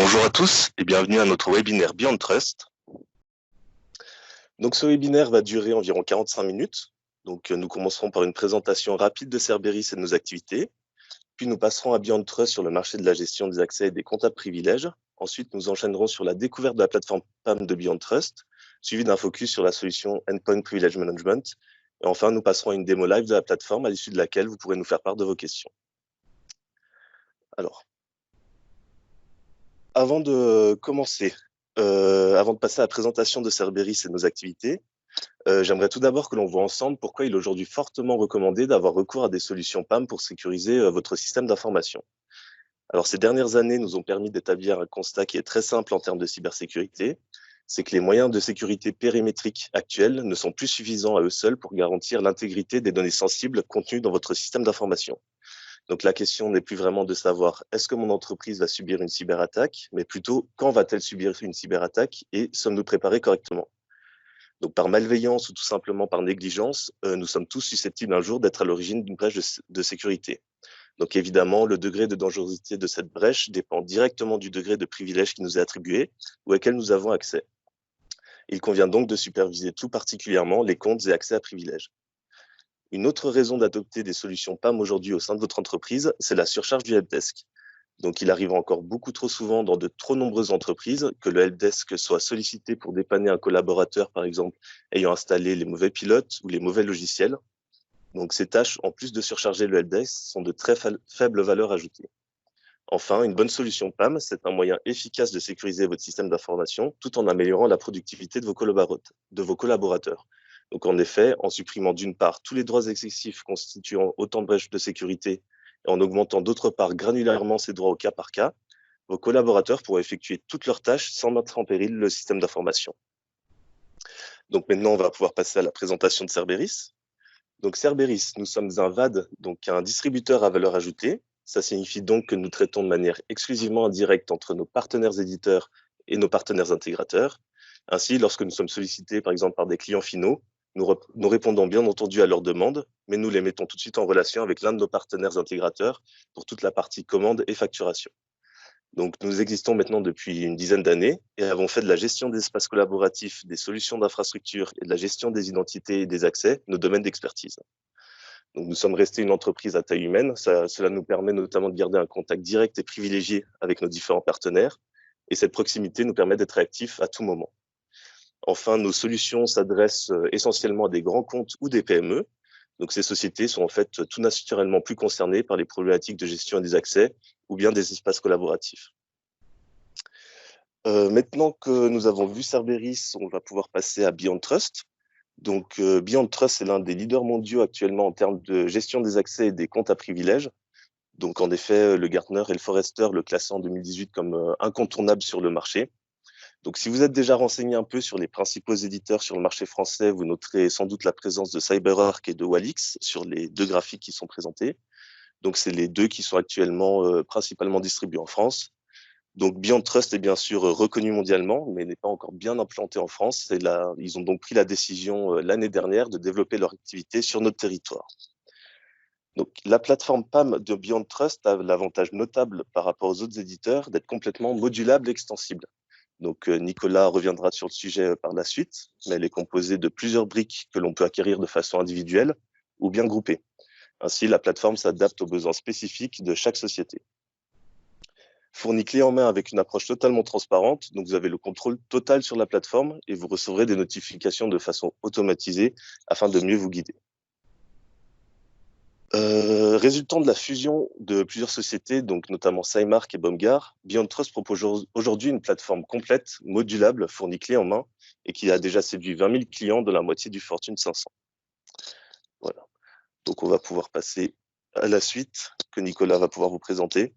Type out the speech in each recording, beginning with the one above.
Bonjour à tous et bienvenue à notre webinaire Beyond Trust. Donc ce webinaire va durer environ 45 minutes. Donc nous commencerons par une présentation rapide de Cerberus et de nos activités. Puis nous passerons à Beyond Trust sur le marché de la gestion des accès et des comptables privilèges. Ensuite, nous enchaînerons sur la découverte de la plateforme PAM de Beyond Trust, suivi d'un focus sur la solution Endpoint Privilege Management. Et enfin, nous passerons à une démo live de la plateforme à l'issue de laquelle vous pourrez nous faire part de vos questions. Alors, avant de commencer, avant de passer à la présentation de Cerberus et de nos activités, j'aimerais tout d'abord que l'on voit ensemble pourquoi il est aujourd'hui fortement recommandé d'avoir recours à des solutions PAM pour sécuriser votre système d'information. Alors, ces dernières années nous ont permis d'établir un constat qui est très simple en termes de cybersécurité, c'est que les moyens de sécurité périmétriques actuels ne sont plus suffisants à eux seuls pour garantir l'intégrité des données sensibles contenues dans votre système d'information. Donc la question n'est plus vraiment de savoir est-ce que mon entreprise va subir une cyberattaque, mais plutôt quand va-t-elle subir une cyberattaque et sommes-nous préparés correctement? Donc par malveillance ou tout simplement par négligence, nous sommes tous susceptibles un jour d'être à l'origine d'une brèche de sécurité. Donc évidemment, le degré de dangerosité de cette brèche dépend directement du degré de privilège qui nous est attribué ou auquel nous avons accès. Il convient donc de superviser tout particulièrement les comptes et accès à privilèges. Une autre raison d'adopter des solutions PAM aujourd'hui au sein de votre entreprise, c'est la surcharge du helpdesk. Donc, il arrive encore beaucoup trop souvent dans de trop nombreuses entreprises que le helpdesk soit sollicité pour dépanner un collaborateur, par exemple, ayant installé les mauvais pilotes ou les mauvais logiciels. Donc, ces tâches, en plus de surcharger le helpdesk, sont de très faible valeur ajoutée. Enfin, une bonne solution PAM, c'est un moyen efficace de sécuriser votre système d'information tout en améliorant la productivité de vos collaborateurs. Donc, en effet, en supprimant d'une part tous les droits excessifs constituant autant de brèches de sécurité et en augmentant d'autre part granulairement ces droits au cas par cas, vos collaborateurs pourront effectuer toutes leurs tâches sans mettre en péril le système d'information. Donc maintenant, on va pouvoir passer à la présentation de Cerberus. Donc Cerberus, nous sommes un VAD, donc un distributeur à valeur ajoutée. Ça signifie donc que nous traitons de manière exclusivement indirecte entre nos partenaires éditeurs et nos partenaires intégrateurs. Ainsi, lorsque nous sommes sollicités, par exemple, par des clients finaux, nous répondons bien entendu à leurs demandes, mais nous les mettons tout de suite en relation avec l'un de nos partenaires intégrateurs pour toute la partie commande et facturation. Donc, nous existons maintenant depuis une dizaine d'années et avons fait de la gestion des espaces collaboratifs, des solutions d'infrastructure et de la gestion des identités et des accès nos domaines d'expertise. Donc, nous sommes restés une entreprise à taille humaine. Cela nous permet notamment de garder un contact direct et privilégié avec nos différents partenaires. Et cette proximité nous permet d'être réactifs à tout moment. Enfin, nos solutions s'adressent essentiellement à des grands comptes ou des PME. Donc, ces sociétés sont en fait tout naturellement plus concernées par les problématiques de gestion des accès ou bien des espaces collaboratifs. Maintenant que nous avons vu Cerberus, on va pouvoir passer à Beyond Trust. Donc, Beyond Trust est l'un des leaders mondiaux actuellement en termes de gestion des accès et des comptes à privilèges. Donc, en effet, le Gartner et le Forrester le classaient en 2018 comme incontournable sur le marché. Donc, si vous êtes déjà renseigné un peu sur les principaux éditeurs sur le marché français, vous noterez sans doute la présence de CyberArk et de Walix sur les deux graphiques qui sont présentés. Donc, c'est les deux qui sont actuellement principalement distribués en France. Donc, Beyond Trust est bien sûr reconnu mondialement, mais n'est pas encore bien implanté en France. Ils ont donc pris la décision l'année dernière de développer leur activité sur notre territoire. Donc, la plateforme PAM de Beyond Trust a l'avantage notable par rapport aux autres éditeurs d'être complètement modulable et extensible. Donc, Nicolas reviendra sur le sujet par la suite, mais elle est composée de plusieurs briques que l'on peut acquérir de façon individuelle ou bien groupée. Ainsi, la plateforme s'adapte aux besoins spécifiques de chaque société. Fournie clé en main avec une approche totalement transparente, donc vous avez le contrôle total sur la plateforme et vous recevrez des notifications de façon automatisée afin de mieux vous guider. Résultant de la fusion de plusieurs sociétés, donc notamment Cymark et Bomgar, Beyond Trust propose aujourd'hui une plateforme complète, modulable, fournie clé en main et qui a déjà séduit 20 000 clients de la moitié du Fortune 500. Voilà. Donc on va pouvoir passer à la suite que Nicolas va pouvoir vous présenter.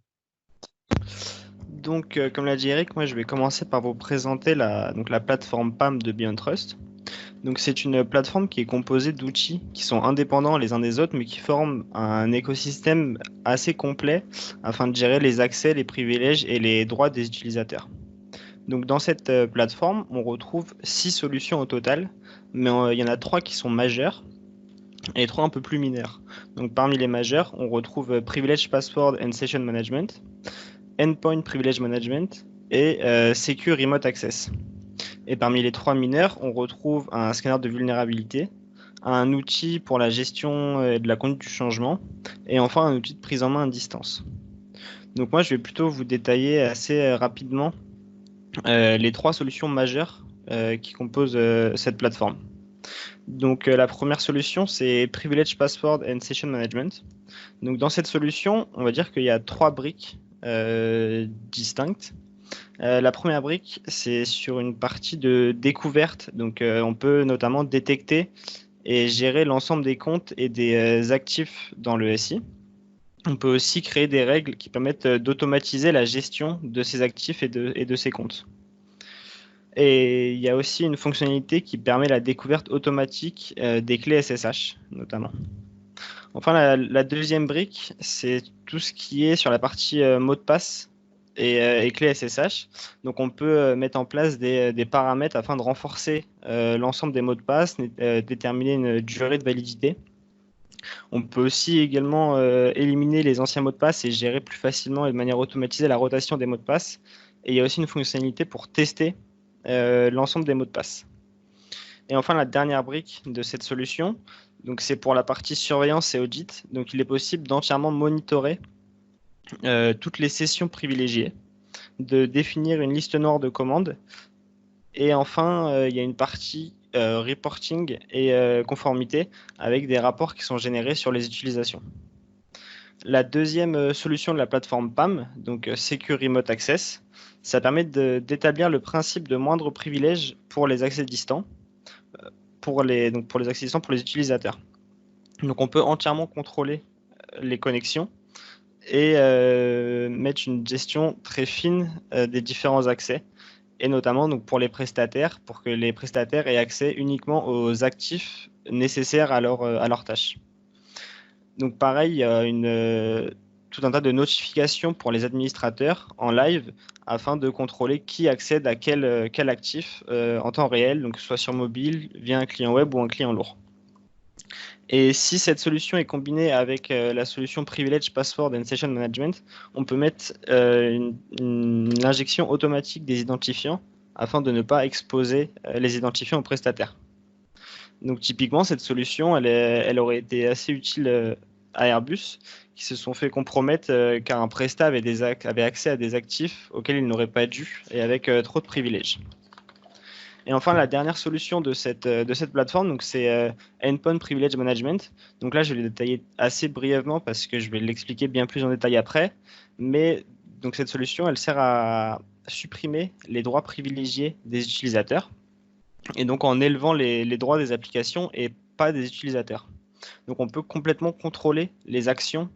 Donc, comme l'a dit Eric, moi je vais commencer par vous présenter la plateforme PAM de Beyond Trust. Donc, c'est une plateforme qui est composée d'outils qui sont indépendants les uns des autres, mais qui forment un écosystème assez complet afin de gérer les accès, les privilèges et les droits des utilisateurs. Donc, dans cette plateforme, on retrouve 6 solutions au total, mais il y en a 3 qui sont majeures et 3 un peu plus mineures. Donc, parmi les majeures, on retrouve Privilege Password and Session Management, Endpoint Privilege Management et Secure Remote Access. Et parmi les 3 mineurs, on retrouve un scanner de vulnérabilité, un outil pour la gestion de la conduite du changement, et enfin un outil de prise en main à distance. Donc moi, je vais plutôt vous détailler assez rapidement les 3 solutions majeures qui composent cette plateforme. Donc la première solution, c'est Privilege Password and Session Management. Donc dans cette solution, on va dire qu'il y a 3 briques distinctes. La première brique, c'est sur une partie de découverte. Donc on peut notamment détecter et gérer l'ensemble des comptes et des actifs dans le SI. On peut aussi créer des règles qui permettent d'automatiser la gestion de ces actifs et de ces comptes. Et il y a aussi une fonctionnalité qui permet la découverte automatique des clés SSH, notamment. Enfin, la deuxième brique, c'est tout ce qui est sur la partie mot de passe et clés SSH. Donc, on peut mettre en place des paramètres afin de renforcer l'ensemble des mots de passe, déterminer une durée de validité. On peut aussi également éliminer les anciens mots de passe et gérer plus facilement et de manière automatisée la rotation des mots de passe. Et il y a aussi une fonctionnalité pour tester l'ensemble des mots de passe. Et enfin, la dernière brique de cette solution, donc c'est pour la partie surveillance et audit. Donc, il est possible d'entièrement monitorer toutes les sessions privilégiées, de définir une liste noire de commandes. Et enfin, il y a une partie reporting et conformité avec des rapports qui sont générés sur les utilisations. La deuxième solution de la plateforme PAM, donc Secure Remote Access, ça permet d'établir le principe de moindre privilège pour les accès distants, pour les accès distants pour les utilisateurs. Donc on peut entièrement contrôler les connexions et mettre une gestion très fine des différents accès, et notamment donc, pour les prestataires, pour que les prestataires aient accès uniquement aux actifs nécessaires à leur tâche. Donc pareil, il y a tout un tas de notifications pour les administrateurs en live afin de contrôler qui accède à quel actif en temps réel, donc que ce soit sur mobile, via un client web ou un client lourd. Et si cette solution est combinée avec la solution Privilege Password and Session Management, on peut mettre une injection automatique des identifiants afin de ne pas exposer les identifiants aux prestataires. Donc typiquement, cette solution, elle aurait été assez utile à Airbus, qui se sont fait compromettre car un prestat avait accès à des actifs auxquels il n'aurait pas dû et avec trop de privilèges. Et enfin, la dernière solution de cette plateforme, donc c'est Endpoint Privilege Management. Donc là, je vais le détailler assez brièvement parce que je vais l'expliquer bien plus en détail après. Mais donc cette solution, elle sert à supprimer les droits privilégiés des utilisateurs, et donc en élevant les droits des applications et pas des utilisateurs. Donc on peut complètement contrôler les actions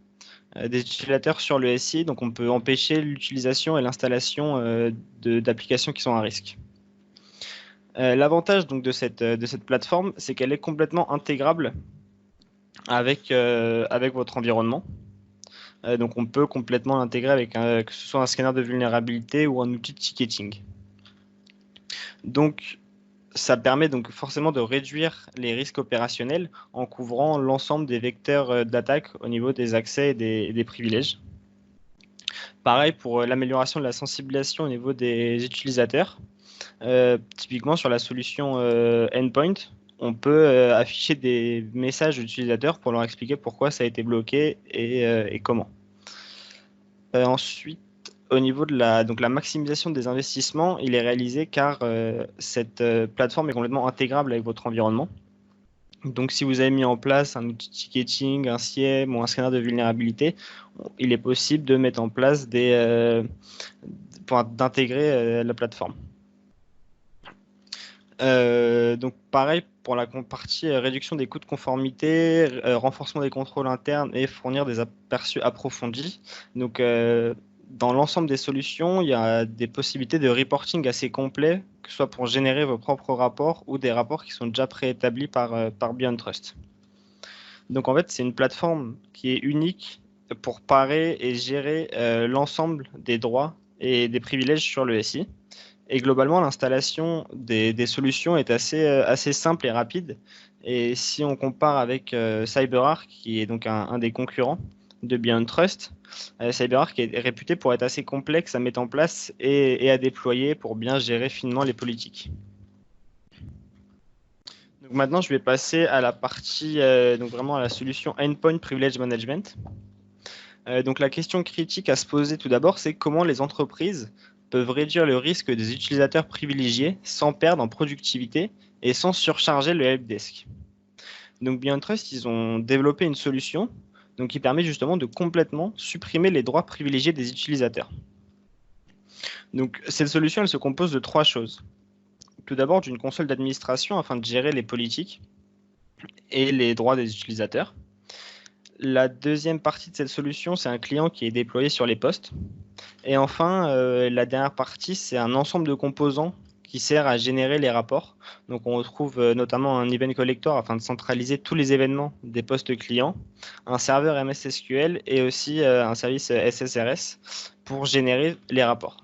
des utilisateurs sur le SI. Donc on peut empêcher l'utilisation et l'installation d'applications qui sont à risque. L'avantage donc de cette plateforme, c'est qu'elle est complètement intégrable avec votre environnement. Donc on peut complètement l'intégrer avec que ce soit un scanner de vulnérabilité ou un outil de ticketing. Donc ça permet donc forcément de réduire les risques opérationnels en couvrant l'ensemble des vecteurs d'attaque au niveau des accès et des privilèges. Pareil pour l'amélioration de la sensibilisation au niveau des utilisateurs. Typiquement sur la solution Endpoint, on peut afficher des messages d'utilisateurs pour leur expliquer pourquoi ça a été bloqué et comment. Ensuite, au niveau de la maximisation des investissements, il est réalisé car cette plateforme est complètement intégrable avec votre environnement. Donc si vous avez mis en place un outil de ticketing, un SIEM ou un scanner de vulnérabilité, il est possible de mettre en place d'intégrer la plateforme. Donc pareil pour la partie réduction des coûts de conformité, renforcement des contrôles internes et fournir des aperçus approfondis. Donc dans l'ensemble des solutions, il y a des possibilités de reporting assez complets, que ce soit pour générer vos propres rapports ou des rapports qui sont déjà préétablis par BeyondTrust. Donc en fait, c'est une plateforme qui est unique pour parer et gérer l'ensemble des droits et des privilèges sur le SI. Et globalement, l'installation des solutions est assez simple et rapide. Et si on compare avec CyberArk, qui est donc un des concurrents de BeyondTrust, CyberArk est réputé pour être assez complexe à mettre en place et à déployer pour bien gérer finement les politiques. Donc maintenant, je vais passer à la partie, donc vraiment à la solution Endpoint Privilege Management. Donc la question critique à se poser tout d'abord, c'est comment les entreprises peuvent réduire le risque des utilisateurs privilégiés sans perdre en productivité et sans surcharger le helpdesk. Donc BeyondTrust, ils ont développé une solution donc, qui permet justement de complètement supprimer les droits privilégiés des utilisateurs. Donc cette solution, elle se compose de 3 choses. Tout d'abord, d'une console d'administration afin de gérer les politiques et les droits des utilisateurs. La deuxième partie de cette solution, c'est un client qui est déployé sur les postes. Et enfin, la dernière partie, c'est un ensemble de composants qui sert à générer les rapports. Donc on retrouve notamment un event collector afin de centraliser tous les événements des postes clients, un serveur MS SQL et aussi un service SSRS pour générer les rapports.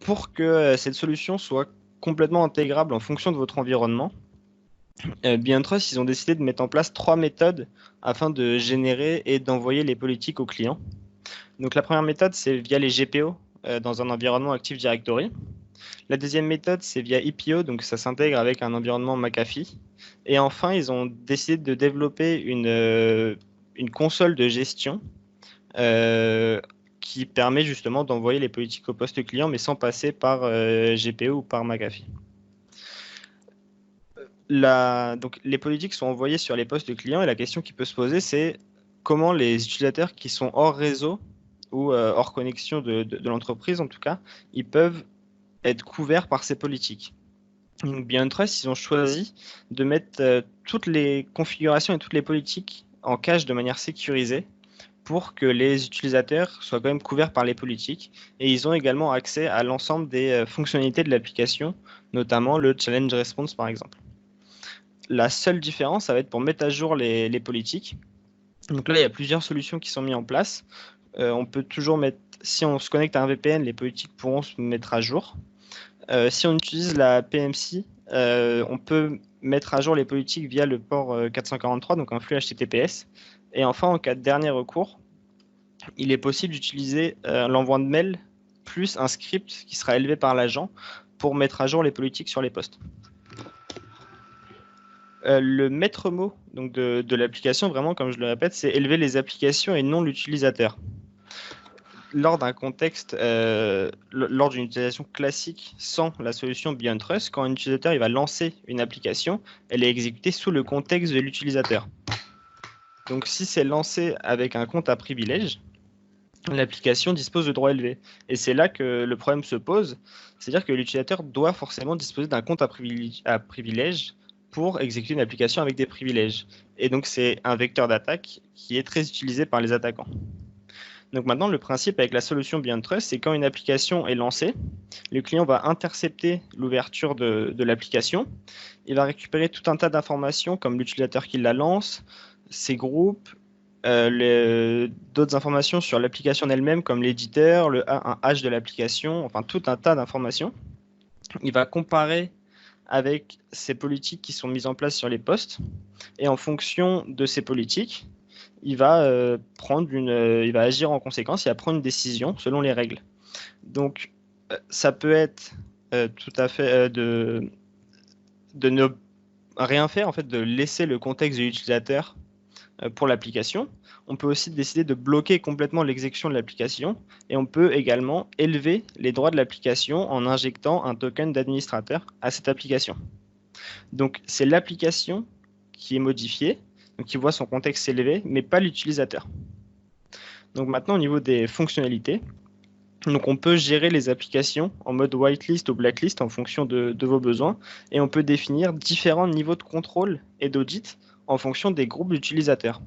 Pour que cette solution soit complètement intégrable en fonction de votre environnement, BeyondTrust, ils ont décidé de mettre en place 3 méthodes afin de générer et d'envoyer les politiques aux clients. Donc la première méthode, c'est via les GPO dans un environnement Active Directory. La deuxième méthode, c'est via EPO, donc ça s'intègre avec un environnement McAfee. Et enfin, ils ont décidé de développer une console de gestion qui permet justement d'envoyer les politiques au poste client, mais sans passer par GPO ou par McAfee. Donc, les politiques sont envoyées sur les postes clients et la question qui peut se poser, c'est comment les utilisateurs qui sont hors réseau ou hors connexion de l'entreprise, en tout cas, ils peuvent être couverts par ces politiques. Donc, BeyondTrust, ils ont choisi de mettre toutes les configurations et toutes les politiques en cache de manière sécurisée pour que les utilisateurs soient quand même couverts par les politiques. Et ils ont également accès à l'ensemble des fonctionnalités de l'application, notamment le challenge response par exemple. La seule différence, ça va être pour mettre à jour les politiques. Donc là, il y a plusieurs solutions qui sont mises en place. On peut toujours mettre, si on se connecte à un VPN, les politiques pourront se mettre à jour. Si on utilise la PMC, on peut mettre à jour les politiques via le port 443, donc un flux HTTPS. Et enfin, en cas de dernier recours, il est possible d'utiliser l'envoi de mail plus un script qui sera élevé par l'agent pour mettre à jour les politiques sur les postes. Le maître mot donc de l'application, vraiment, comme je le répète, c'est élever les applications et non l'utilisateur. Lors d'un contexte, lors d'une utilisation classique sans la solution BeyondTrust, quand un utilisateur il va lancer une application, elle est exécutée sous le contexte de l'utilisateur. Donc si c'est lancé avec un compte à privilège, l'application dispose de droits élevés. Et c'est là que le problème se pose, c'est-à-dire que l'utilisateur doit forcément disposer d'un compte à privilège pour exécuter une application avec des privilèges. Et donc c'est un vecteur d'attaque qui est très utilisé par les attaquants. Donc maintenant, le principe avec la solution BeyondTrust, c'est quand une application est lancée, le client va intercepter l'ouverture de l'application. Il va récupérer tout un tas d'informations comme l'utilisateur qui la lance, ses groupes, d'autres informations sur l'application elle-même comme l'éditeur, un hash de l'application, enfin tout un tas d'informations. Il va comparer avec ces politiques qui sont mises en place sur les postes et en fonction de ces politiques, il va il va agir en conséquence, il va prendre une décision selon les règles. Donc, ça peut être tout à fait de ne rien faire, en fait, de laisser le contexte de l'utilisateur pour l'application. On peut aussi décider de bloquer complètement l'exécution de l'application et on peut également élever les droits de l'application en injectant un token d'administrateur à cette application. Donc, c'est l'application qui est modifiée, donc qui voit son contexte s'élever, mais pas l'utilisateur. Donc maintenant, au niveau des fonctionnalités, donc on peut gérer les applications en mode whitelist ou blacklist en fonction de vos besoins, et on peut définir différents niveaux de contrôle et d'audit en fonction des groupes d'utilisateurs.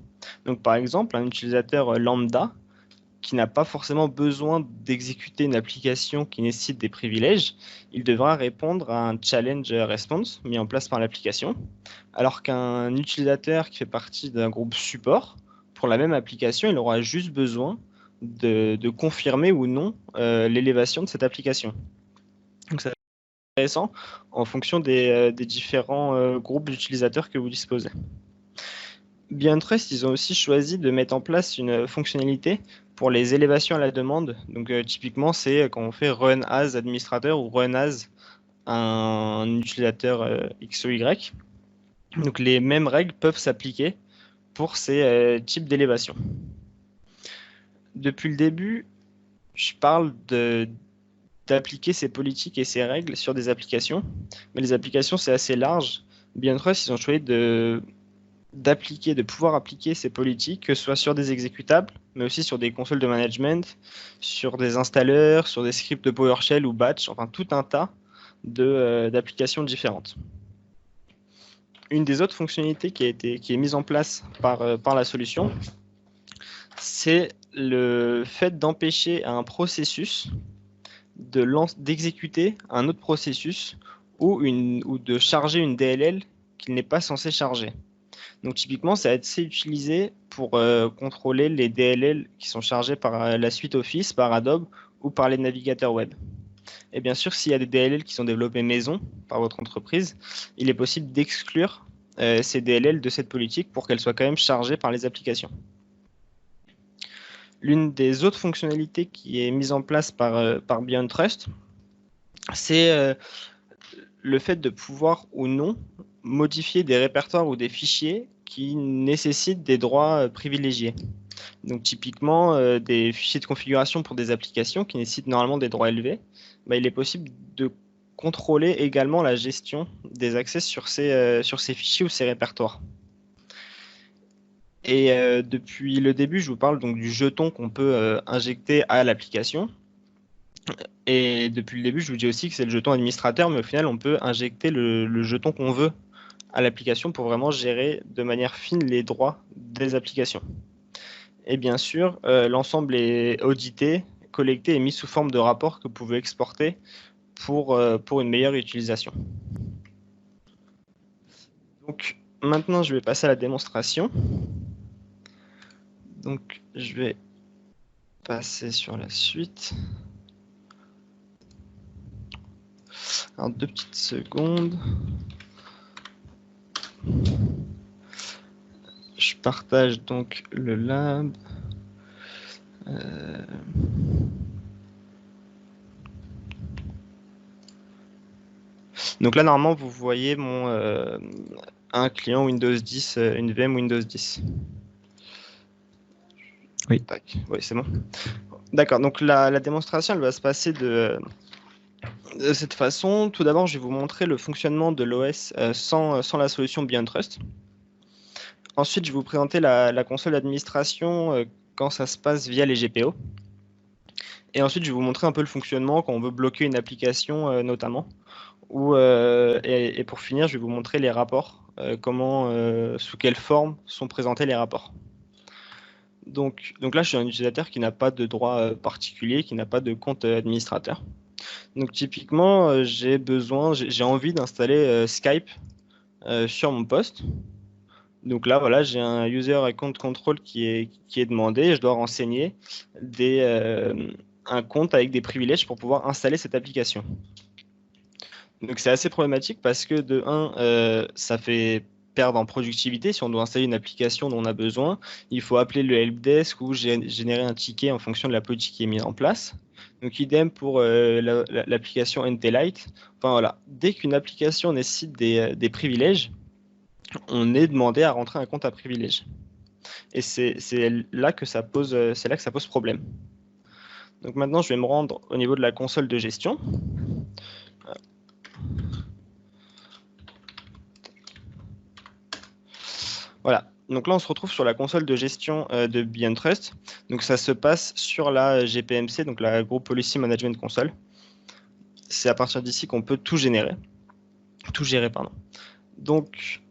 Donc par exemple, un utilisateur lambda qui n'a pas forcément besoin d'exécuter une application qui nécessite des privilèges, il devra répondre à un challenge response mis en place par l'application, alors qu'un utilisateur qui fait partie d'un groupe support, pour la même application, il aura juste besoin de confirmer ou non l'élévation de cette application. Donc c'est intéressant en fonction des différents groupes d'utilisateurs que vous disposez. BeyondTrust, ils ont aussi choisi de mettre en place une fonctionnalité pour les élévations à la demande. Donc, typiquement, c'est quand on fait run as administrateur ou run as un utilisateur X ou Y. Donc, les mêmes règles peuvent s'appliquer pour ces types d'élévation. Depuis le début, je parle d'appliquer ces politiques et ces règles sur des applications, mais les applications, c'est assez large. BeyondTrust, ils ont choisi de pouvoir appliquer ces politiques, que ce soit sur des exécutables, mais aussi sur des consoles de management, sur des installeurs, sur des scripts de PowerShell ou Batch, enfin tout un tas d'applications différentes. Une des autres fonctionnalités qui est mise en place par la solution, c'est le fait d'empêcher un processus d'exécuter un autre processus ou de charger une DLL qu'il n'est pas censé charger. Donc typiquement, ça va être utilisé pour contrôler les DLL qui sont chargés par la suite Office, par Adobe ou par les navigateurs web. Et bien sûr, s'il y a des DLL qui sont développés maison par votre entreprise, il est possible d'exclure ces DLL de cette politique pour qu'elles soient quand même chargées par les applications. L'une des autres fonctionnalités qui est mise en place par BeyondTrust, c'est le fait de pouvoir ou non modifier des répertoires ou des fichiers qui nécessitent des droits privilégiés. Donc typiquement, des fichiers de configuration pour des applications qui nécessitent normalement des droits élevés, il est possible de contrôler également la gestion des accès sur ces fichiers ou ces répertoires. Et depuis le début, je vous parle donc du jeton qu'on peut injecter à l'application. Et depuis le début, je vous dis aussi que c'est le jeton administrateur, mais au final, on peut injecter le jeton qu'on veut à l'application pour vraiment gérer de manière fine les droits des applications. Et bien sûr, l'ensemble est audité, collecté et mis sous forme de rapport que vous pouvez exporter pour une meilleure utilisation. Donc maintenant, je vais passer à la démonstration. Donc je vais passer sur la suite. Alors 2 petites secondes. Je partage donc le lab. Donc là, normalement, vous voyez un client Windows 10, une VM Windows 10. Oui. Oui, c'est bon. D'accord, donc la démonstration, elle va se passer de cette façon. Tout d'abord, je vais vous montrer le fonctionnement de l'OS sans la solution BeyondTrust. Ensuite, je vais vous présenter la console d'administration quand ça se passe via les GPO. Et ensuite, je vais vous montrer un peu le fonctionnement quand on veut bloquer une application notamment. Et pour finir, je vais vous montrer les rapports, sous quelle forme sont présentés les rapports. Donc là, je suis un utilisateur qui n'a pas de droit particulier, qui n'a pas de compte administrateur. Donc typiquement, j'ai envie d'installer Skype sur mon poste. Donc là, voilà, j'ai un user account control qui est demandé et je dois renseigner un compte avec des privilèges pour pouvoir installer cette application. Donc c'est assez problématique parce que de 1, ça fait perdre en productivité. Si on doit installer une application dont on a besoin, il faut appeler le helpdesk ou générer un ticket en fonction de la politique qui est mise en place. Donc idem pour l'application NT-Lite. Enfin voilà, dès qu'une application nécessite des privilèges, on est demandé à rentrer un compte à privilèges. Et c'est là que ça pose problème. Donc maintenant, je vais me rendre au niveau de la console de gestion. Voilà, donc là on se retrouve sur la console de gestion de BeyondTrust. Donc ça se passe sur la GPMC, donc la Group Policy Management Console. C'est à partir d'ici qu'on peut tout gérer. Donc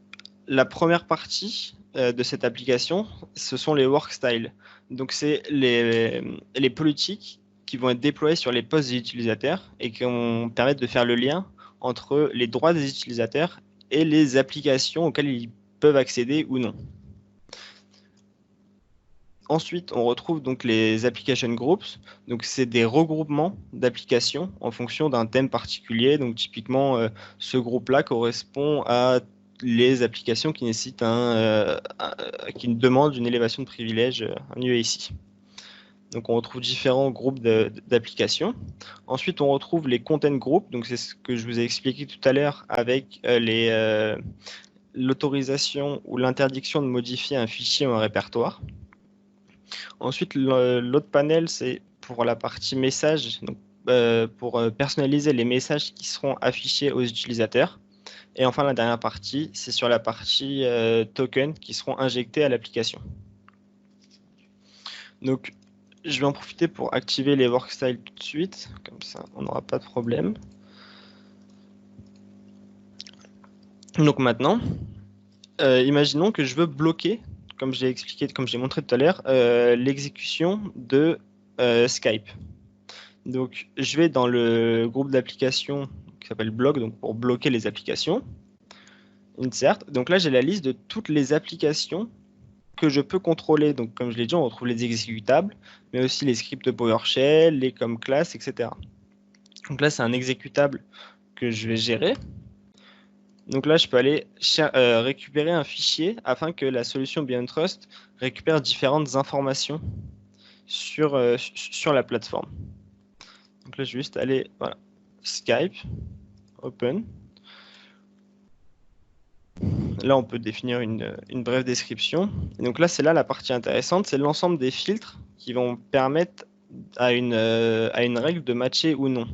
la première partie de cette application, ce sont les work styles. Donc c'est les politiques qui vont être déployées sur les postes des utilisateurs et qui vont permettre de faire le lien entre les droits des utilisateurs et les applications auxquelles ils peuvent accéder ou non. Ensuite, on retrouve donc les application groups. Donc, c'est des regroupements d'applications en fonction d'un thème particulier. Donc, typiquement, ce groupe-là correspond à les applications qui nécessitent qui demandent une élévation de privilège, un UAC. Donc on retrouve différents groupes d'applications. Ensuite, on retrouve les content groups. Donc c'est ce que je vous ai expliqué tout à l'heure avec l'autorisation ou l'interdiction de modifier un fichier ou un répertoire. Ensuite, l'autre panel, c'est pour la partie message, donc, pour personnaliser les messages qui seront affichés aux utilisateurs. Et enfin, la dernière partie, c'est sur la partie token qui seront injectés à l'application. Donc, je vais en profiter pour activer les workstyles tout de suite, comme ça on n'aura pas de problème. Donc maintenant, imaginons que je veux bloquer, comme j'ai expliqué, comme j'ai montré tout à l'heure, l'exécution de Skype. Donc je vais dans le groupe d'applications qui s'appelle blog, donc pour bloquer les applications. Insert. Donc là j'ai la liste de toutes les applications que je peux contrôler. Donc comme je l'ai dit, on retrouve les exécutables, mais aussi les scripts PowerShell, les comme class, etc. Donc là c'est un exécutable que je vais gérer. Donc là je peux aller récupérer un fichier afin que la solution BeyondTrust récupère différentes informations sur la plateforme. Donc là je vais juste aller, voilà, Skype, open. Là, on peut définir une brève description. Et donc là, c'est là la partie intéressante, c'est l'ensemble des filtres qui vont permettre à une règle de matcher ou non.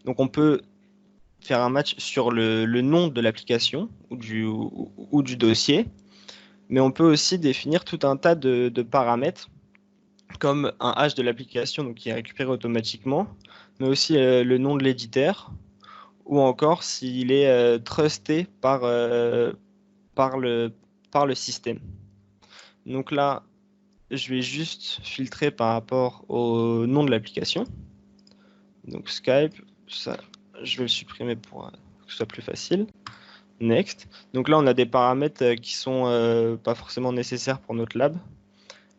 Donc on peut faire un match sur le nom de l'application ou du dossier, mais on peut aussi définir tout un tas de paramètres, comme un hash de l'application donc qui est récupéré automatiquement, mais aussi le nom de l'éditeur, ou encore s'il est trusté par le système. Donc là, je vais juste filtrer par rapport au nom de l'application. Donc Skype, ça, je vais le supprimer pour que ce soit plus facile. Next. Donc là, on a des paramètres qui sont pas forcément nécessaires pour notre lab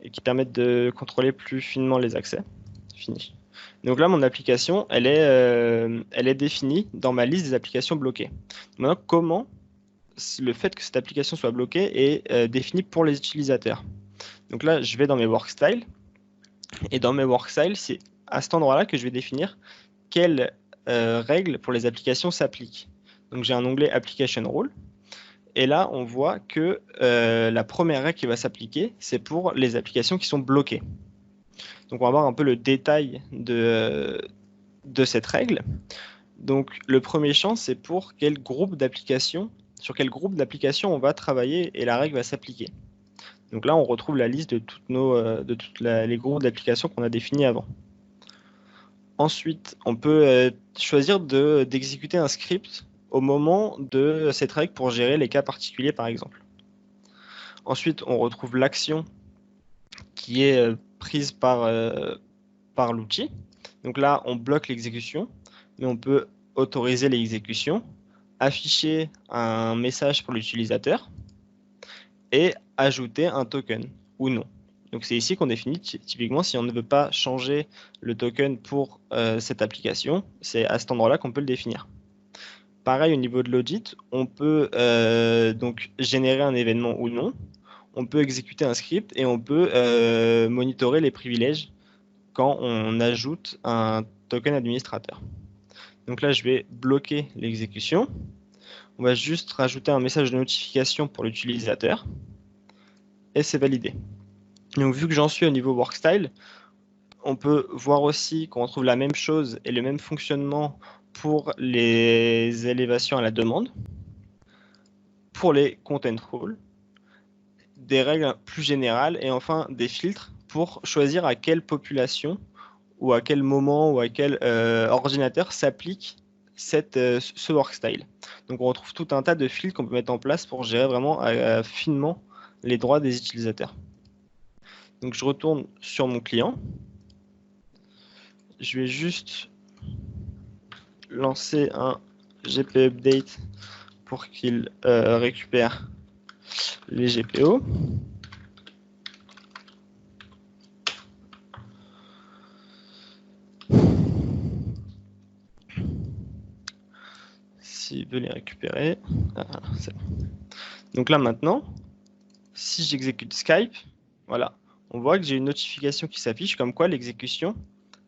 et qui permettent de contrôler plus finement les accès. Fini. Donc là, mon application, elle est définie dans ma liste des applications bloquées. Maintenant, comment le fait que cette application soit bloquée est défini pour les utilisateurs. Donc là, je vais dans mes workstyles, et dans mes workstyles, c'est à cet endroit-là que je vais définir quelles règles pour les applications s'appliquent. Donc j'ai un onglet Application Rule, et là, on voit que la première règle qui va s'appliquer, c'est pour les applications qui sont bloquées. Donc on va voir un peu le détail de cette règle. Donc le premier champ, c'est pour quel groupe d'applications, sur quel groupe d'applications on va travailler et la règle va s'appliquer. Donc là, on retrouve la liste de tous les groupes d'applications qu'on a définis avant. Ensuite, on peut choisir d'exécuter un script au moment de cette règle pour gérer les cas particuliers, par exemple. Ensuite, on retrouve l'action qui est prise par l'outil. Donc là, on bloque l'exécution, mais on peut autoriser l'exécution, afficher un message pour l'utilisateur et ajouter un token ou non. Donc c'est ici qu'on définit typiquement si on ne veut pas changer le token pour cette application, c'est à cet endroit-là qu'on peut le définir. Pareil au niveau de l'audit, on peut donc générer un événement ou non, on peut exécuter un script et on peut monitorer les privilèges quand on ajoute un token administrateur. Donc là, je vais bloquer l'exécution. On va juste rajouter un message de notification pour l'utilisateur. Et c'est validé. Donc vu que j'en suis au niveau workstyle, on peut voir aussi qu'on retrouve la même chose et le même fonctionnement pour les élévations à la demande, pour les content rules, des règles plus générales et enfin des filtres pour choisir à quelle population ou à quel moment ou à quel ordinateur s'applique ce workstyle. Donc on retrouve tout un tas de filtres qu'on peut mettre en place pour gérer vraiment finement les droits des utilisateurs. Donc je retourne sur mon client. Je vais juste lancer un GP update pour qu'il récupère les GPO. S'il veut les récupérer, c'est bon. Donc là maintenant, si j'exécute Skype, voilà, on voit que j'ai une notification qui s'affiche comme quoi l'exécution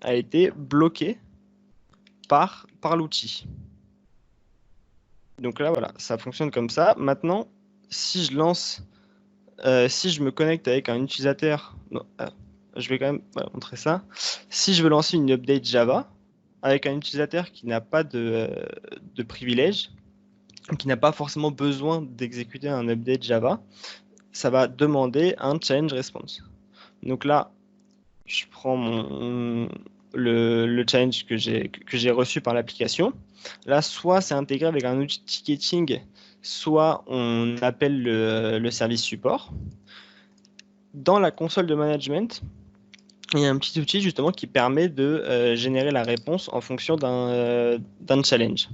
a été bloquée par l'outil. Donc là, voilà, ça fonctionne comme ça. Maintenant, si je lance, si je me connecte avec un utilisateur, non, je vais quand même montrer ça. Si je veux lancer une update Java avec un utilisateur qui n'a pas de privilège, qui n'a pas forcément besoin d'exécuter un update Java, ça va demander un change response. Donc là, je prends le challenge que j'ai reçu par l'application. Là, soit c'est intégré avec un outil de ticketing, soit on appelle le service support. Dans la console de management, il y a un petit outil justement qui permet de générer la réponse en fonction d'un challenge.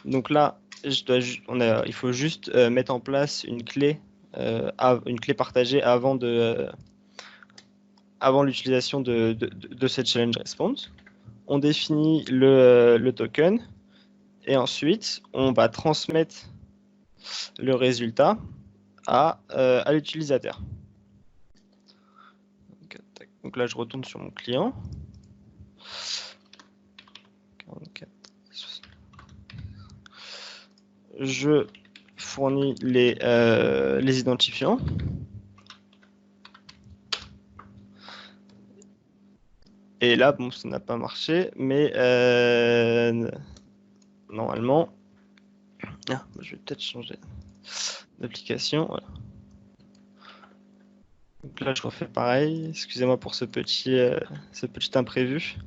Donc là, il faut juste mettre en place une clé partagée avant l'utilisation de cette challenge response. On définit le token et ensuite on va transmettre le résultat à l'utilisateur. Donc là, je retourne sur mon client. 44. Je fournis les identifiants. Et là, bon, ça n'a pas marché, mais normalement, je vais peut-être changer d'application. Voilà. Donc là, je refais pareil. Excusez-moi pour ce petit imprévu.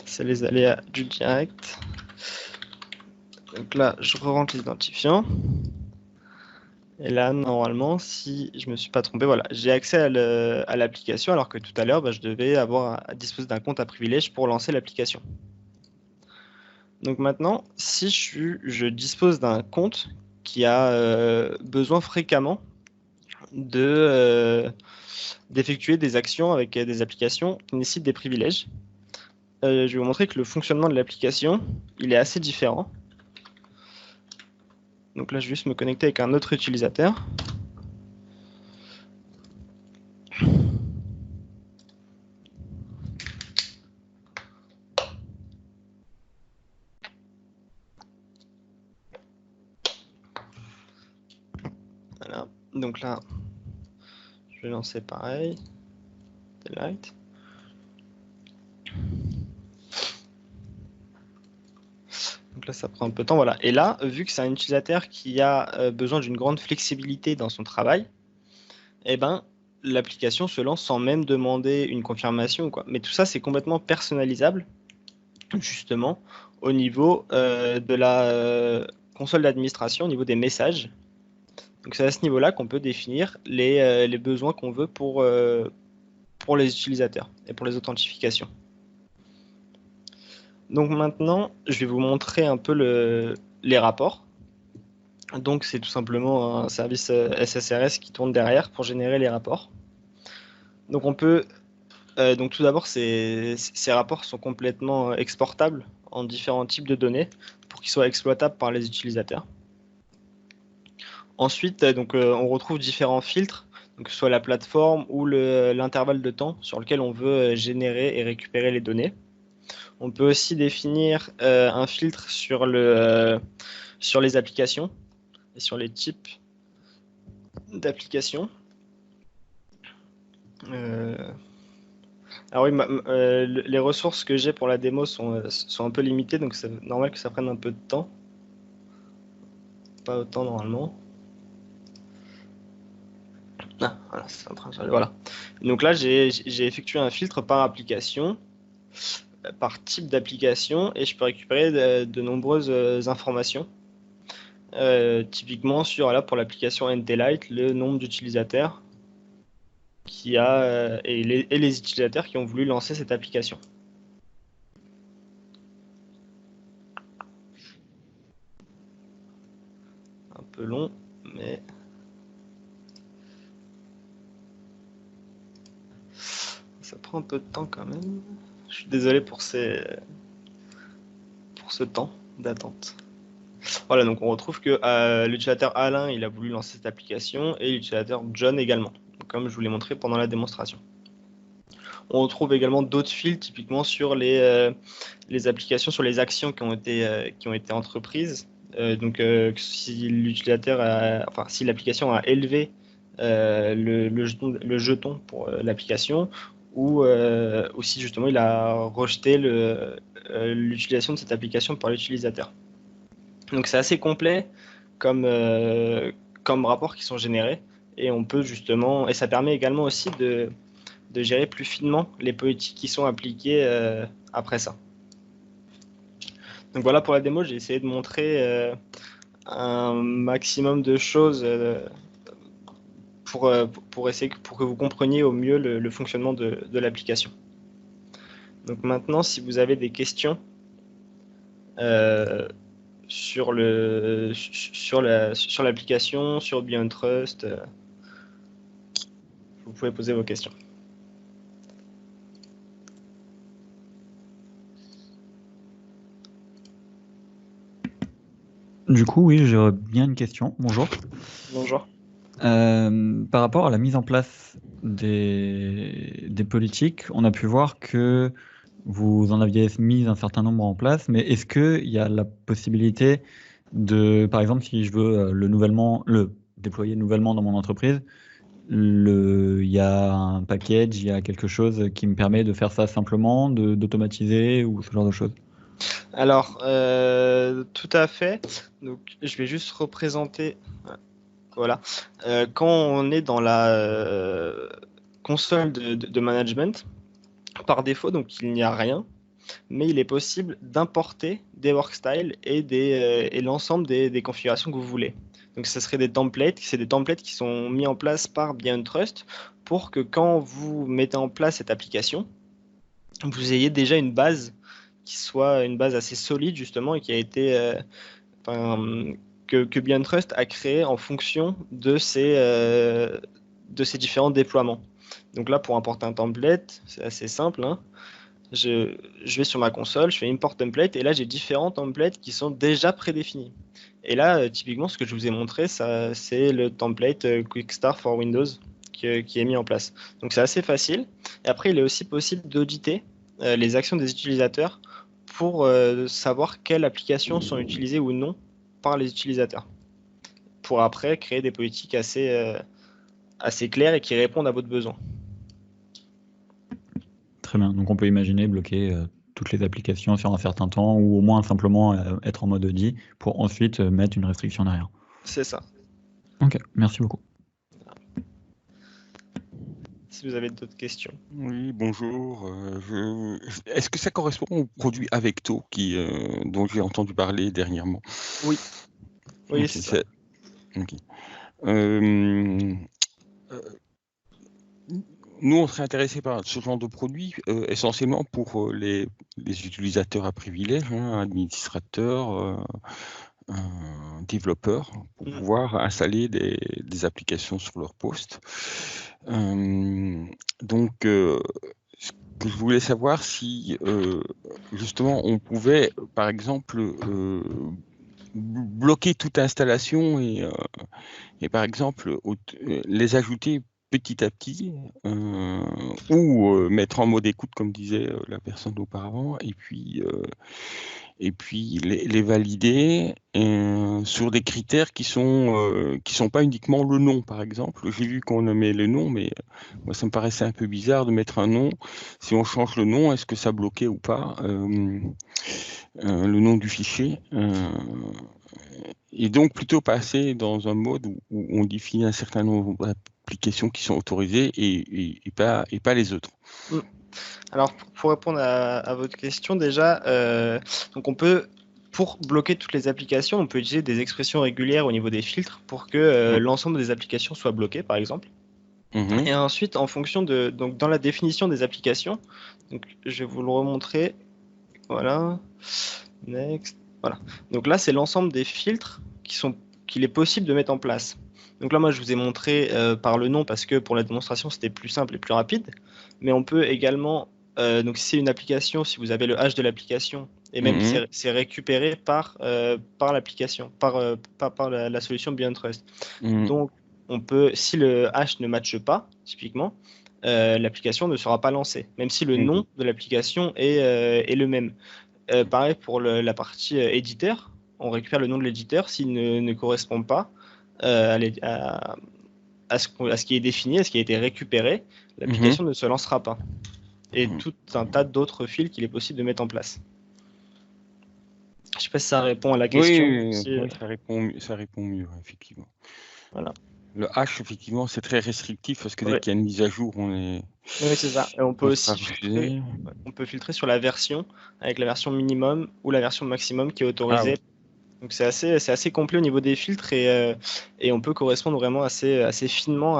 C'est les aléas du direct. Donc là, je re-rentre l'identifiant. Et là, normalement, si je me suis pas trompé, voilà, j'ai accès à l'application, alors que tout à l'heure, je devais avoir à disposer d'un compte à privilège pour lancer l'application. Donc maintenant, si je dispose d'un compte qui a besoin fréquemment d'effectuer des actions avec des applications qui nécessitent des privilèges, je vais vous montrer que le fonctionnement de l'application, il est assez différent. Donc là, je vais juste me connecter avec un autre utilisateur. Voilà. Donc là, je vais lancer pareil. Daylight. Donc là, ça prend un peu de temps. Voilà. Et là, vu que c'est un utilisateur qui a besoin d'une grande flexibilité dans son travail, eh ben, l'application se lance sans même demander une confirmation, quoi. Mais tout ça, c'est complètement personnalisable, justement, au niveau de la console d'administration, au niveau des messages. Donc c'est à ce niveau-là qu'on peut définir les besoins qu'on veut pour les utilisateurs et pour les authentifications. Donc maintenant, je vais vous montrer un peu les rapports. Donc c'est tout simplement un service SSRS qui tourne derrière pour générer les rapports. Donc on peut, donc tout d'abord, ces rapports sont complètement exportables en différents types de données pour qu'ils soient exploitables par les utilisateurs. Ensuite, on retrouve différents filtres, donc que ce soit la plateforme ou l'intervalle de temps sur lequel on veut générer et récupérer les données. On peut aussi définir un filtre sur les applications et sur les types d'applications. Alors oui, les ressources que j'ai pour la démo sont un peu limitées, donc c'est normal que ça prenne un peu de temps. Pas autant normalement. Ah, voilà, c'est en train de changer. Voilà. Donc là, j'ai effectué un filtre par application, par type d'application, et je peux récupérer de nombreuses informations. Typiquement pour l'application NT-Lite, le nombre d'utilisateurs et les utilisateurs qui ont voulu lancer cette application. Un peu long, mais Ça prend un peu de temps quand même. Je suis désolé pour ce temps d'attente. Voilà, donc on retrouve que l'utilisateur Alain, il a voulu lancer cette application et l'utilisateur John également, comme je vous l'ai montré pendant la démonstration. On retrouve également d'autres fils, typiquement sur les applications, sur les actions qui ont été entreprises. Si l'utilisateur, si l'application a élevé le jeton pour l'application, ou si justement il a rejeté l'utilisation de cette application par l'utilisateur. Donc c'est assez complet comme rapports qui sont générés, et on peut justement, et ça permet également aussi de gérer plus finement les politiques qui sont appliquées après ça. Donc voilà pour la démo, j'ai essayé de montrer un maximum de choses pour que vous compreniez au mieux le fonctionnement de l'application. Donc maintenant, si vous avez des questions sur l'application, sur BeyondTrust, vous pouvez poser vos questions. Du coup, oui, j'aurais bien une question. Bonjour. Bonjour. Par rapport à la mise en place des politiques, on a pu voir que vous en aviez mis un certain nombre en place, mais est-ce qu'il y a la possibilité de, par exemple, si je veux le déployer nouvellement dans mon entreprise, il y a un package, il y a quelque chose qui me permet de faire ça simplement, d'automatiser ou ce genre de choses? Alors, tout à fait. Donc, je vais juste représenter. Voilà. Quand on est dans la console de management, par défaut, donc il n'y a rien, mais il est possible d'importer des workstyles et l'ensemble des configurations que vous voulez. Donc, ce serait des templates. C'est des templates qui sont mis en place par BeyondTrust pour que quand vous mettez en place cette application, vous ayez déjà une base qui soit une base assez solide justement et qui a été que BeyondTrust a créé en fonction de ces différents déploiements. Donc là, pour importer un template, c'est assez simple, hein. Je vais sur ma console, je fais import template et là j'ai différents templates qui sont déjà prédéfinis. Et là, typiquement, ce que je vous ai montré, c'est le template Quick Start for Windows qui est mis en place. Donc c'est assez facile. Et après, il est aussi possible d'auditer les actions des utilisateurs pour savoir quelles applications sont utilisées ou non par les utilisateurs. Pour après créer des politiques assez claires et qui répondent à votre besoin. Très bien. Donc on peut imaginer bloquer toutes les applications sur un certain temps ou au moins simplement être en mode audit pour ensuite mettre une restriction derrière. C'est ça. Ok, merci beaucoup. Si vous avez d'autres questions. Oui, bonjour. Est-ce que ça correspond au produit Avecto dont j'ai entendu parler dernièrement? Oui. Oui, okay, c'est ça. Okay. Nous, on serait intéressés par ce genre de produit essentiellement pour les utilisateurs à privilèges, hein, administrateurs, développeurs, pour pouvoir installer des applications sur leur poste. Donc, ce que je voulais savoir, si justement on pouvait, par exemple, bloquer toute installation et par exemple les ajouter petit à petit ou mettre en mode écoute comme disait la personne auparavant et puis les valider sur des critères qui sont pas uniquement le nom par exemple. J'ai vu qu'on met le nom, mais moi ça me paraissait un peu bizarre de mettre un nom. Si on change le nom, est-ce que ça bloquait ou pas le nom du fichier et donc plutôt passer dans un mode où on définit un certain nombre d'applications qui sont autorisées et pas les autres. Alors pour répondre à votre question déjà, donc pour bloquer toutes les applications, on peut utiliser des expressions régulières au niveau des filtres pour que l'ensemble des applications soit bloqué par exemple. Et ensuite en fonction donc dans la définition des applications, donc je vais vous le remontrer. Voilà. Next. Voilà. Donc là, c'est l'ensemble des filtres qu'il est possible de mettre en place. Donc là, moi, je vous ai montré par le nom parce que pour la démonstration, c'était plus simple et plus rapide. Mais on peut également, donc si c'est une application, si vous avez le hash de l'application, et même Mhm. c'est récupéré par l'application, par la solution Beyond Trust. Mhm. Donc, on peut, si le hash ne matche pas, typiquement, l'application ne sera pas lancée, même si le Mhm. nom de l'application est le même. Pareil pour la partie éditeur, on récupère le nom de l'éditeur. S'il ne correspond pas à ce qui est défini, à ce qui a été récupéré, Mhm. l'application ne se lancera pas. Et Mhm. tout un tas d'autres fils qu'il est possible de mettre en place. Je ne sais pas si ça répond à la question. Oui, ça répond mieux, effectivement. Voilà. Le hash, effectivement, c'est très restrictif parce que dès Ouais. qu'il y a une mise à jour, Oui, c'est ça. Et on peut on sera aussi filtrer. refusé. On peut filtrer sur la version, avec la version minimum ou la version maximum qui est Ah oui. autorisée. Donc c'est assez complet au niveau des filtres et on peut correspondre vraiment assez finement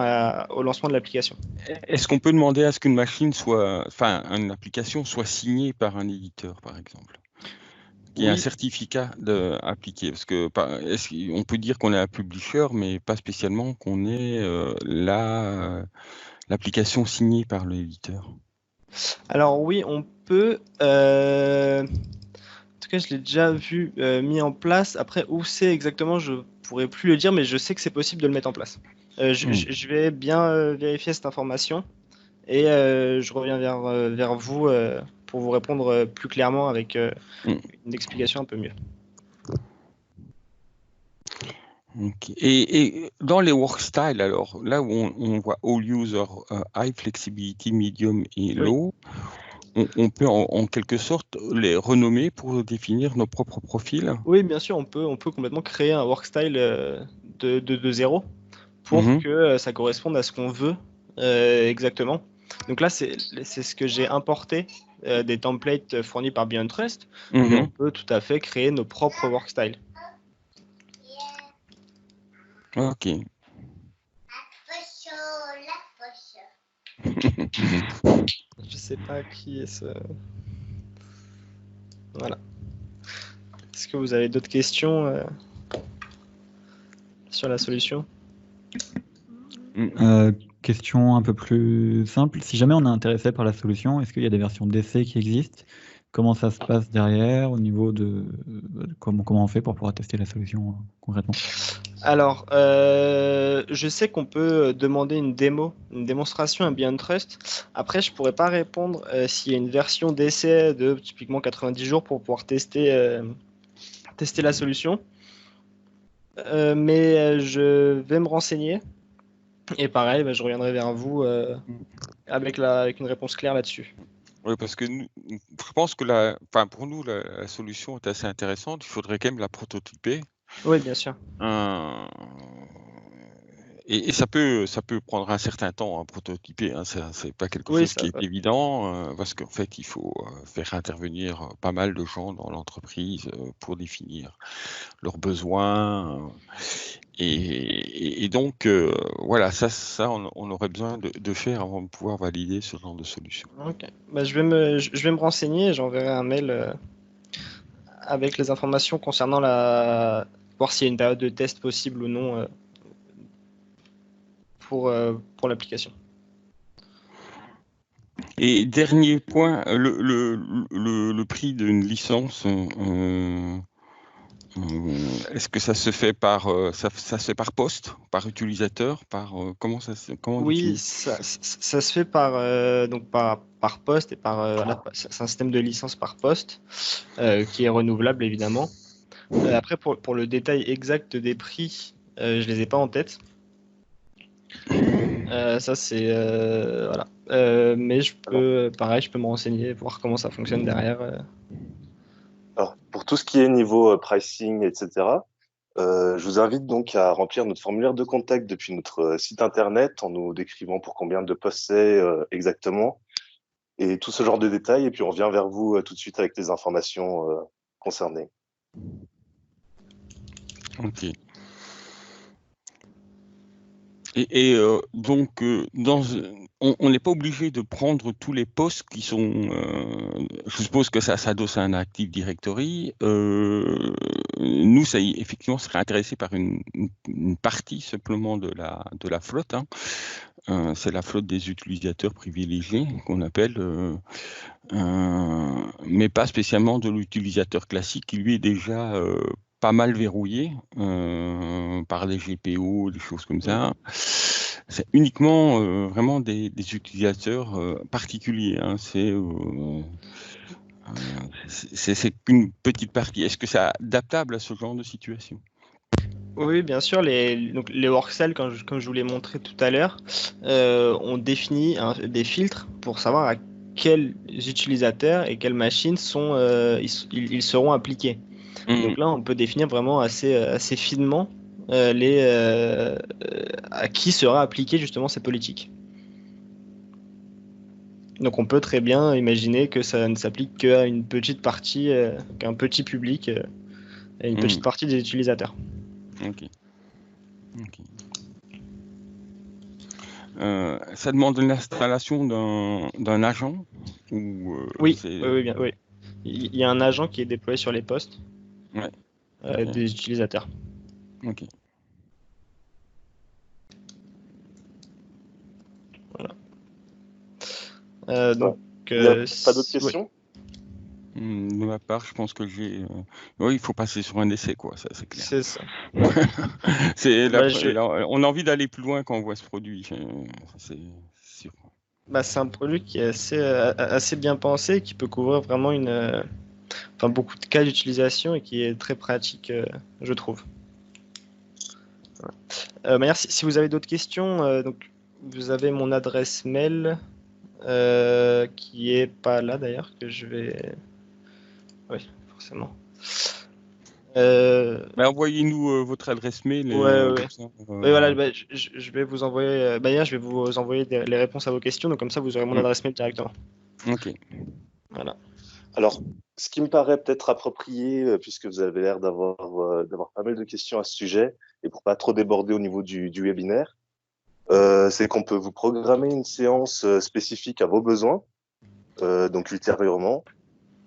au lancement de l'application. Est-ce qu'on peut demander à ce qu'une machine enfin, une application soit signée par un éditeur, par exemple, qu'il y ait un Oui, certificat appliqué? Parce que on peut dire qu'on est un publisher, mais pas spécialement qu'on est l'application signée par l'éditeur. alors oui, on peut. En tout cas, je l'ai déjà vu mis en place. Après, où c'est exactement, je pourrais plus le dire, mais je sais que c'est possible de le mettre en place. Je vais bien vérifier cette information et je reviens vers vous pour vous répondre plus clairement avec Hmm. une explication un peu mieux. Ok. Et dans les work styles, alors, là où on voit all user, high flexibility, medium et Oui. low, on peut en quelque sorte les renommer pour définir nos propres profils. Oui, bien sûr, on peut complètement créer un work style de zéro pour Mhm. que ça corresponde à ce qu'on veut exactement. Donc là, c'est ce que j'ai importé des templates fournis par Beyond Trust, mais on Mhm. peut tout à fait créer nos propres work styles. Ok. Je sais pas qui est ce. Voilà. Est-ce que vous avez d'autres questions sur la solution? Question un peu plus simple. Si jamais on est intéressé par la solution, est-ce qu'il y a des versions d'essai qui existent? Comment ça se passe derrière au niveau de comment on fait pour pouvoir tester la solution concrètement? Alors, je sais qu'on peut demander une démonstration à Beyond Trust. Après, je pourrais pas répondre s'il y a une version d'essai de typiquement 90 jours pour pouvoir tester la solution. Mais je vais me renseigner. Et pareil, bah, je reviendrai vers vous avec une réponse claire là-dessus. Oui, parce que je pense que enfin, pour nous, la solution est assez intéressante. Il faudrait quand même la prototyper. Oui, bien sûr. Euh, et ça peut prendre un certain temps à prototyper, hein. C'est pas quelque Oui, chose qui ça. est évident, parce qu'en fait, il faut faire intervenir pas mal de gens dans l'entreprise pour définir leurs besoins. Et donc, voilà, ça on aurait besoin de faire avant de pouvoir valider ce genre de solution. Ok. Bah, je vais me renseigner et j'enverrai un mail avec les informations concernant voir s'il y a une période de test possible ou non pour l'application. Et dernier point, le prix d'une licence, est-ce que ça se fait ça se fait par poste, par utilisateur, comment on Oui, définit? ça se fait par poste et voilà, c'est un système de licence par poste qui est renouvelable évidemment. Après, pour le détail exact des prix, je les ai pas en tête. Ça, c'est. Voilà. Mais Alors, pareil, je peux me renseigner, voir comment ça fonctionne derrière. alors, pour tout ce qui est niveau pricing, etc., je vous invite donc à remplir notre formulaire de contact depuis notre site internet en nous décrivant pour combien de postes c'est exactement et tout ce genre de détails. Et puis on revient vers vous tout de suite avec les informations concernées. Ok. Donc, on n'est pas obligé de prendre tous les postes qui sont. Je suppose que ça s'adosse à un Active Directory. Nous, effectivement, serait intéressé par une partie simplement de la flotte. Hein. C'est la flotte des utilisateurs privilégiés qu'on appelle, mais pas spécialement de l'utilisateur classique qui lui est déjà pas mal verrouillé par les GPO, des choses comme ça. C'est uniquement vraiment des utilisateurs particuliers. Hein. C'est qu'une petite partie. Est-ce que c'est adaptable à ce genre de situation? Oui, bien sûr. Donc, les workcells, comme je vous l'ai montré tout à l'heure, on définit des filtres pour savoir à quels utilisateurs et quelles machines ils seront appliqués. Donc là, on peut définir vraiment assez finement à qui sera appliquée justement ces politiques. Donc on peut très bien imaginer que ça ne s'applique qu'à une petite partie, qu'à un petit public et une petite partie des utilisateurs. Ok. Ça demande l'installation d'un agent ou, oui, bien, oui. Il y a un agent qui est déployé sur les postes des utilisateurs. Ok. Voilà. Donc, il n'y a pas d'autres questions? De ma part, je pense que oui, il faut passer sur un essai, quoi. Ça, c'est clair. C'est ça. On a envie d'aller plus loin quand on voit ce produit. C'est sûr. C'est un produit qui est assez bien pensé, qui peut couvrir vraiment beaucoup de cas d'utilisation et qui est très pratique, je trouve. Si vous avez d'autres questions, donc vous avez mon adresse mail qui est pas là d'ailleurs, que je vais. Oui, forcément. Envoyez-nous votre adresse mail. Ouais. Voilà, je vais vous envoyer. D'ailleurs, je vais vous envoyer les réponses à vos questions, donc comme ça, vous aurez mon adresse mail directement. Ok. Voilà. Alors, ce qui me paraît peut-être approprié, puisque vous avez l'air d'avoir pas mal de questions à ce sujet, et pour pas trop déborder au niveau du webinaire, c'est qu'on peut vous programmer une séance spécifique à vos besoins, donc ultérieurement.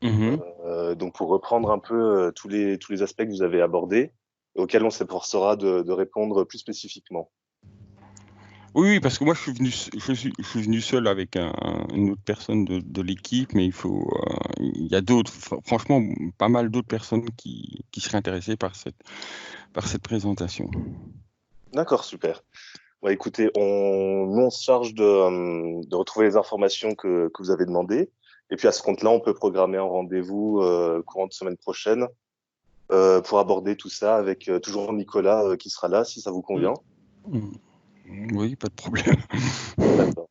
Donc pour reprendre un peu tous les aspects que vous avez abordés, auxquels on s'efforcera de répondre plus spécifiquement. Oui, parce que moi je suis venu seul avec une autre personne de l'équipe, mais il y a d'autres, franchement, pas mal d'autres personnes qui seraient intéressées par cette présentation. D'accord, super. Écoutez, nous on se charge de retrouver les informations que vous avez demandées, et puis à ce compte-là, on peut programmer un rendez-vous courant de semaine prochaine pour aborder tout ça avec toujours Nicolas qui sera là, si ça vous convient. Oui, pas de problème. D'accord.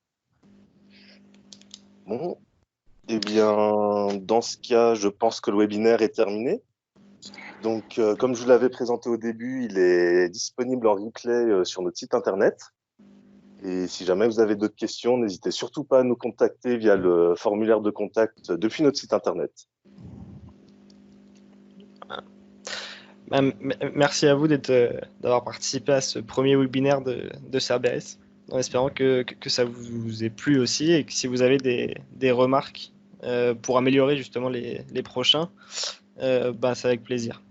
Bon, eh bien, dans ce cas, je pense que le webinaire est terminé. Donc, comme je vous l'avais présenté au début, il est disponible en replay sur notre site internet. Et si jamais vous avez d'autres questions, n'hésitez surtout pas à nous contacter via le formulaire de contact depuis notre site internet. Merci à vous d'avoir participé à ce premier webinaire de Cerberus, en espérant que ça vous ait plu aussi et que si vous avez des remarques pour améliorer justement les prochains, c'est avec plaisir.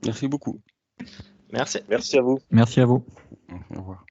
Merci beaucoup. Merci. Merci à vous. Merci à vous. Au revoir.